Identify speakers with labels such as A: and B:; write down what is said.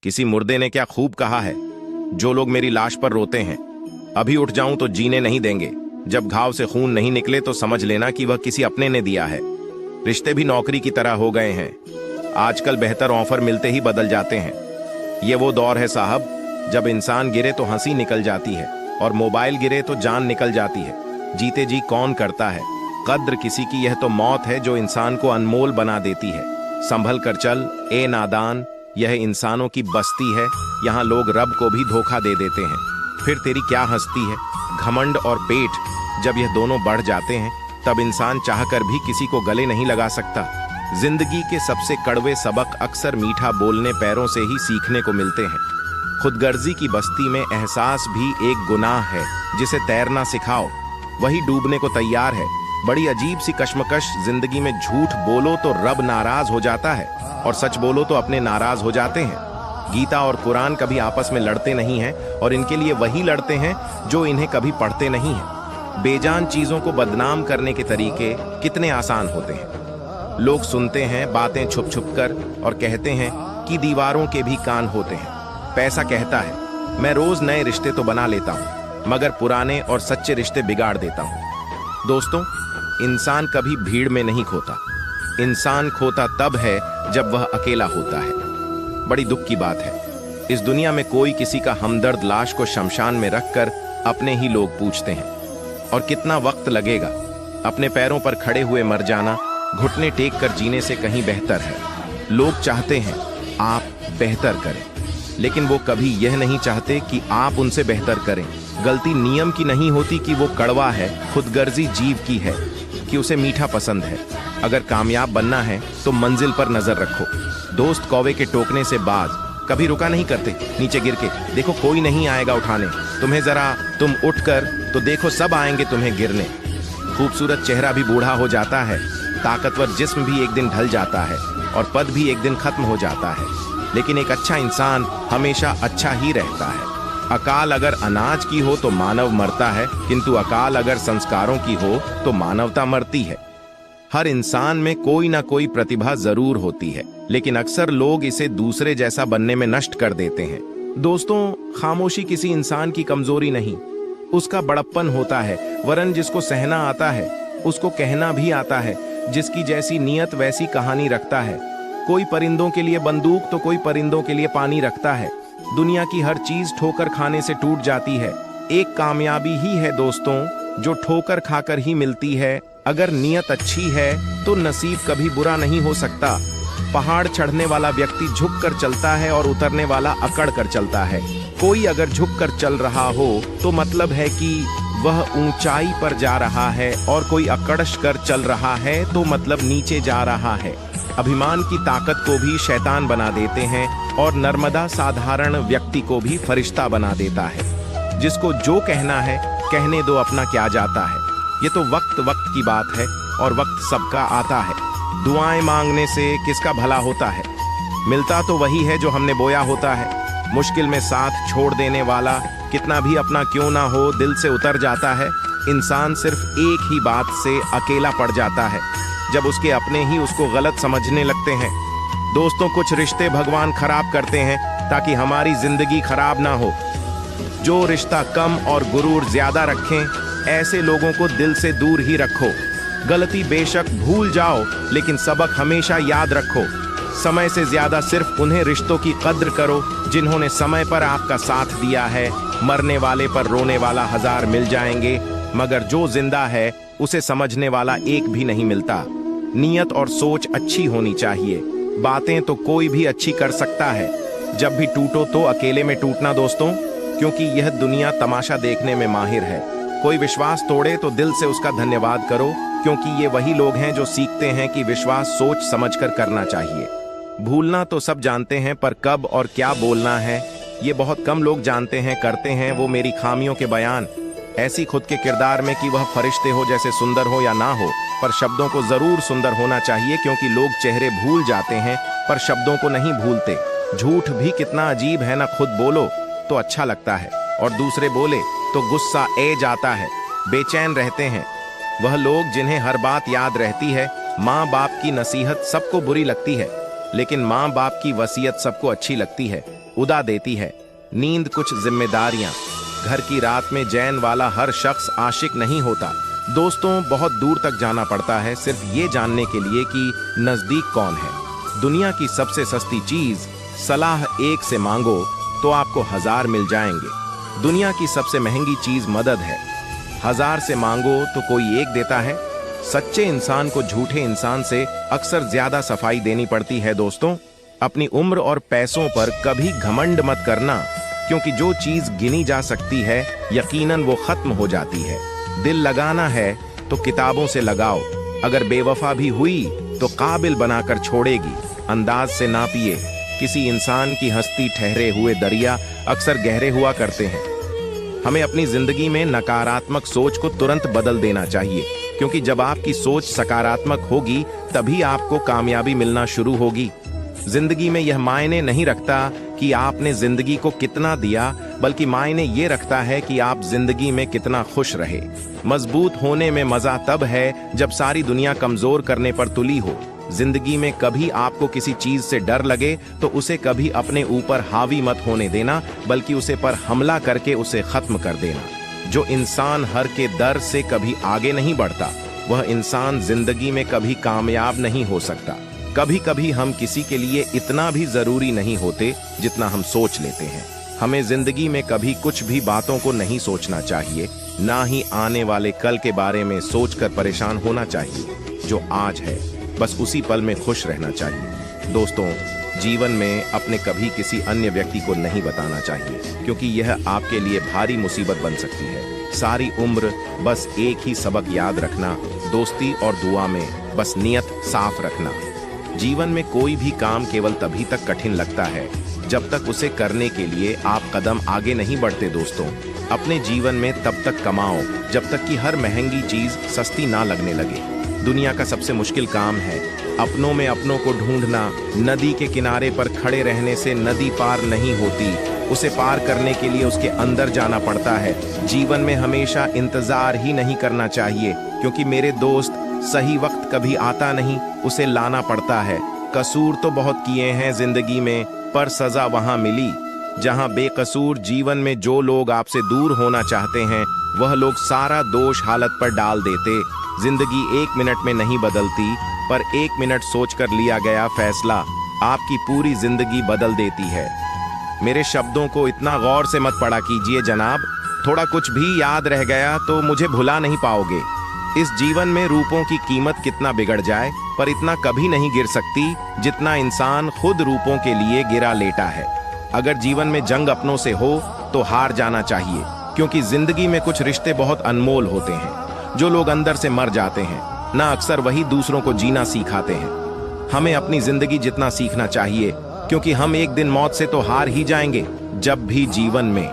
A: किसी मुर्दे ने क्या खूब कहा है, जो लोग मेरी लाश पर रोते हैं, अभी उठ जाऊं तो जीने नहीं देंगे। जब घाव से खून नहीं निकले तो समझ लेना कि वह किसी अपने ने दिया है। रिश्ते भी नौकरी की तरह हो गए हैं, आजकल बेहतर ऑफर मिलते ही बदल जाते हैं। ये वो दौर है साहब, जब इंसान गिरे तो हंसी निकल जाती है और मोबाइल गिरे तो जान निकल जाती है। जीते जी कौन करता है कद्र किसी की, यह तो मौत है जो इंसान को अनमोल बना देती है। संभल कर चल ए नादान, यह इंसानों की बस्ती है, यहाँ लोग रब को भी धोखा दे देते हैं। फिर तेरी क्या हस्ती है, घमंड और पेट जब यह दोनों बढ़ जाते हैं तब इंसान चाहकर भी किसी को गले नहीं लगा सकता। जिंदगी के सबसे कड़वे सबक अक्सर मीठा बोलने पैरों से ही सीखने को मिलते हैं। खुदगर्जी की बस्ती में एहसास भी एक गुनाह है, जिसे तैरना सिखाओ वही डूबने को तैयार है। बड़ी अजीब सी कश्मकश जिंदगी में, झूठ बोलो तो रब नाराज हो जाता है और सच बोलो तो अपने नाराज हो जाते हैं। गीता और कुरान कभी आपस में लड़ते नहीं हैं और इनके लिए वही लड़ते हैं जो इन्हें कभी पढ़ते नहीं हैं। बेजान चीजों को बदनाम करने के तरीके कितने आसान होते हैं। लोग सुनते हैं बातें छुप छुप कर और कहते हैं कि दीवारों के भी कान होते हैं। पैसा कहता है मैं रोज नए रिश्ते तो बना लेता हूं, मगर पुराने और सच्चे रिश्ते बिगाड़ देता हूं। दोस्तों, इंसान कभी भीड़ में नहीं खोता, इंसान खोता तब है जब वह अकेला होता है। बड़ी दुख की बात है, इस दुनिया में कोई किसी का हमदर्द लाश को शमशान में रखकर अपने ही लोग पूछते हैं। और कितना वक्त लगेगा, अपने पैरों पर खड़े हुए मर जाना घुटने टेक कर जीने से कहीं बेहतर है। लोग चाहते हैं आप बेहतर करें, लेकिन वो कभी यह नहीं चाहते कि आप उनसे बेहतर करें। गलती नियम की नहीं होती कि वो कड़वा है, खुदगर्जी जीव की है कि उसे मीठा पसंद है। अगर कामयाब बनना है तो मंजिल पर नजर रखो। दोस्त कौवे के टोकने से बाज कभी रुका नहीं करते, नीचे गिर के देखो कोई नहीं आएगा उठाने तुम्हें, जरा तुम उठकर तो देखो सब आएंगे तुम्हें गिरने। खूबसूरत चेहरा भी बूढ़ा हो जाता है, ताकतवर जिस्म भी एक दिन ढल जाता है और पद भी एक दिन खत्म हो जाता है, लेकिन एक अच्छा इंसान हमेशा अच्छा ही रहता है। अकाल अगर अनाज की हो तो मानव मरता है, किंतु अकाल अगर संस्कारों की हो तो मानवता मरती है। हर इंसान में कोई ना कोई प्रतिभा जरूर होती है, लेकिन अक्सर लोग इसे दूसरे जैसा बनने में नष्ट कर देते हैं। दोस्तों, खामोशी किसी इंसान की कमजोरी नहीं, उसका बड़प्पन होता है। वरन जिसको सहना आता है उसको कहना भी आता है। जिसकी जैसी नीयत वैसी कहानी रखता है। कोई परिंदों के लिए बंदूक तो कोई परिंदों के लिए पानी रखता है। दुनिया की हर चीज ठोकर खाने से टूट जाती है। एक कामयाबी ही है दोस्तों जो ठोकर खाकर ही मिलती है। अगर नीयत अच्छी है तो नसीब कभी बुरा नहीं हो सकता। पहाड़ चढ़ने वाला व्यक्ति झुक कर चलता है और उतरने वाला अकड़ कर चलता है। कोई अगर झुक कर चल रहा हो तो मतलब है कि वह ऊंचाई पर जा रहा है, और कोई अकड़श कर चल रहा है तो मतलब नीचे जा रहा है। अभिमान की ताकत को भी शैतान बना देते हैं और नर्मदा साधारण व्यक्ति को भी फरिश्ता बना देता है। जिसको जो कहना है कहने दो, अपना क्या जाता है। ये तो वक्त वक्त की बात है और वक्त सबका आता है। दुआएं मांगने से किसका भला होता है, मिलता तो वही है जो हमने बोया होता है। मुश्किल में साथ छोड़ देने वाला कितना भी अपना क्यों ना हो दिल से उतर जाता है। इंसान सिर्फ एक ही बात से अकेला पड़ जाता है, जब उसके अपने ही उसको गलत समझने लगते हैं। दोस्तों, कुछ रिश्ते भगवान खराब करते हैं ताकि हमारी जिंदगी खराब ना हो। जो रिश्ता कम और गुरूर ज्यादा रखें, ऐसे लोगों को दिल से दूर ही रखो। गलती बेशक भूल जाओ, लेकिन सबक हमेशा याद रखो। समय से ज्यादा सिर्फ उन्हें रिश्तों की कद्र करो जिन्होंने समय पर आपका साथ दिया है। मरने वाले पर रोने वाला 1000 मिल जाएंगे, मगर जो जिंदा है उसे समझने वाला एक भी नहीं मिलता। नीयत और सोच अच्छी होनी चाहिए। बातें तो कोई भी अच्छी कर सकता है। जब भी टूटो तो अकेले में टूटना दोस्तों, क्योंकि यह दुनिया तमाशा देखने में माहिर है। कोई विश्वास तोड़े तो दिल से उसका धन्यवाद करो, क्योंकि ये वही लोग हैं जो सीखते हैं कि विश्वास सोच समझकर करना चाहिए। भूलना तो सब जानते हैं, पर कब और क्या बोलना है ये बहुत कम लोग जानते हैं। करते हैं वो मेरी खामियों के बयान, ऐसी खुद के किरदार में कि वह फरिश्ते हो जैसे सुंदर हो या ना हो, पर शब्दों को जरूर सुंदर होना चाहिए। क्योंकि लोग चेहरे भूल जाते हैं पर शब्दों को नहीं भूलते। झूठ भी कितना अजीब है ना, खुद बोलो तो अच्छा लगता है और दूसरे बोले तो गुस्सा ए जाता है। बेचैन रहते हैं वह लोग जिन्हें हर बात याद रहती है। माँ बाप की नसीहत सबको बुरी लगती है, लेकिन माँ बाप की वसीयत सबको अच्छी लगती है। उदा देती है। नींद कुछ जिम्मेदारियां। घर की रात में चैन वाला हर शख्स आशिक नहीं होता। दोस्तों, बहुत दूर तक जाना पड़ता है सिर्फ ये जानने के लिए कि नजदीक कौन है। दुनिया की सबसे सस्ती चीज सलाह एक से मांगो तो आपको 1000 मिल जाएंगे। दुनिया की सबसे महंगी चीज मदद है। 1000 से मांगो तो कोई एक देता है। सच्चे इंसान को झूठे इंसान से अक्सर ज्यादा सफाई देनी पड़ती है। दोस्तों, अपनी उम्र और पैसों पर कभी घमंड मत करना, क्योंकि जो चीज गिनी जा सकती है यकीनन वो खत्म हो जाती है। दिल लगाना है तो किताबों से लगाओ। अगर बेवफा भी हुई तो काबिल बनाकर छोड़ेगी। अंदाज से नापिए। किसी इंसान की हस्ती ठहरे हुए दरिया अक्सर गहरे हुआ करते हैं। हमें अपनी जिंदगी में नकारात्मक सोच को तुरंत बदल देना चाहिए, क्योंकि जब आपकी सोच सकारात्मक होगी तभी आपको कामयाबी मिलना शुरू होगी। जिंदगी में यह मायने नहीं रखता कि आपने जिंदगी को कितना दिया, बल्कि मायने ये रखता है कि आप जिंदगी में कितना खुश रहे। मजबूत होने में मजा तब है जब सारी दुनिया कमजोर करने पर तुली हो। जिंदगी में कभी आपको किसी चीज से डर लगे तो उसे कभी अपने ऊपर हावी मत होने देना, बल्कि उसे पर हमला करके उसे खत्म कर देना। जो इंसान हर के डर से कभी आगे नहीं बढ़ता, वह इंसान जिंदगी में कभी कामयाब नहीं हो सकता। कभी कभी हम किसी के लिए इतना भी जरूरी नहीं होते जितना हम सोच लेते हैं। हमें जिंदगी में कभी कुछ भी बातों को नहीं सोचना चाहिए, ना ही आने वाले कल के बारे में सोचकर परेशान होना चाहिए। जो आज है बस उसी पल में खुश रहना चाहिए। दोस्तों, जीवन में अपने कभी किसी अन्य व्यक्ति को नहीं बताना चाहिए, क्योंकि यह आपके लिए भारी मुसीबत बन सकती है। सारी उम्र बस एक ही सबक याद रखना, दोस्ती और दुआ में बस नियत साफ रखना। जीवन में कोई भी काम केवल तभी तक कठिन लगता है जब तक उसे करने के लिए आप कदम आगे नहीं बढ़ते। दोस्तों, अपने जीवन में तब तक कमाओ जब तक कि हर महंगी चीज सस्ती ना लगने लगे। दुनिया का सबसे मुश्किल काम है अपनों में अपनों को ढूंढना। नदी के किनारे पर खड़े रहने से नदी पार नहीं होती, उसे पार करने के लिए उसके अंदर जाना पड़ता है। जीवन में हमेशा इंतजार ही नहीं करना चाहिए, क्योंकि मेरे दोस्त सही वक्त कभी आता नहीं, उसे लाना पड़ता है। कसूर तो बहुत किए हैं जिंदगी में, पर सजा वहां मिली जहां बेकसूर। जीवन में जो लोग आपसे दूर होना चाहते हैं, वह लोग सारा दोष हालत पर डाल देते। जिंदगी 1 मिनट में नहीं बदलती, पर 1 मिनट सोचकर लिया गया फैसला आपकी पूरी जिंदगी बदल देती है। मेरे शब्दों को इतना गौर से मत पढ़ा कीजिए जनाब। थोड़ा कुछ भी याद रह गया तो मुझे भुला नहीं पाओगे। इस जीवन में रूपों की कीमत कितना बिगड़ जाए, पर इतना कभी नहीं गिर सकती जितना इंसान खुद रूपों के लिए गिरा लेटा है। अगर जीवन में जंग अपनों से हो तो हार जाना चाहिए, क्योंकि जिंदगी में कुछ रिश्ते बहुत अनमोल होते हैं। जो लोग अंदर से मर जाते हैं ना, अक्सर वही दूसरों को जीना सिखाते हैं। हमें अपनी जिंदगी जितना सीखना चाहिए, क्योंकि हम एक दिन मौत से तो हार ही जाएंगे। जब भी जीवन में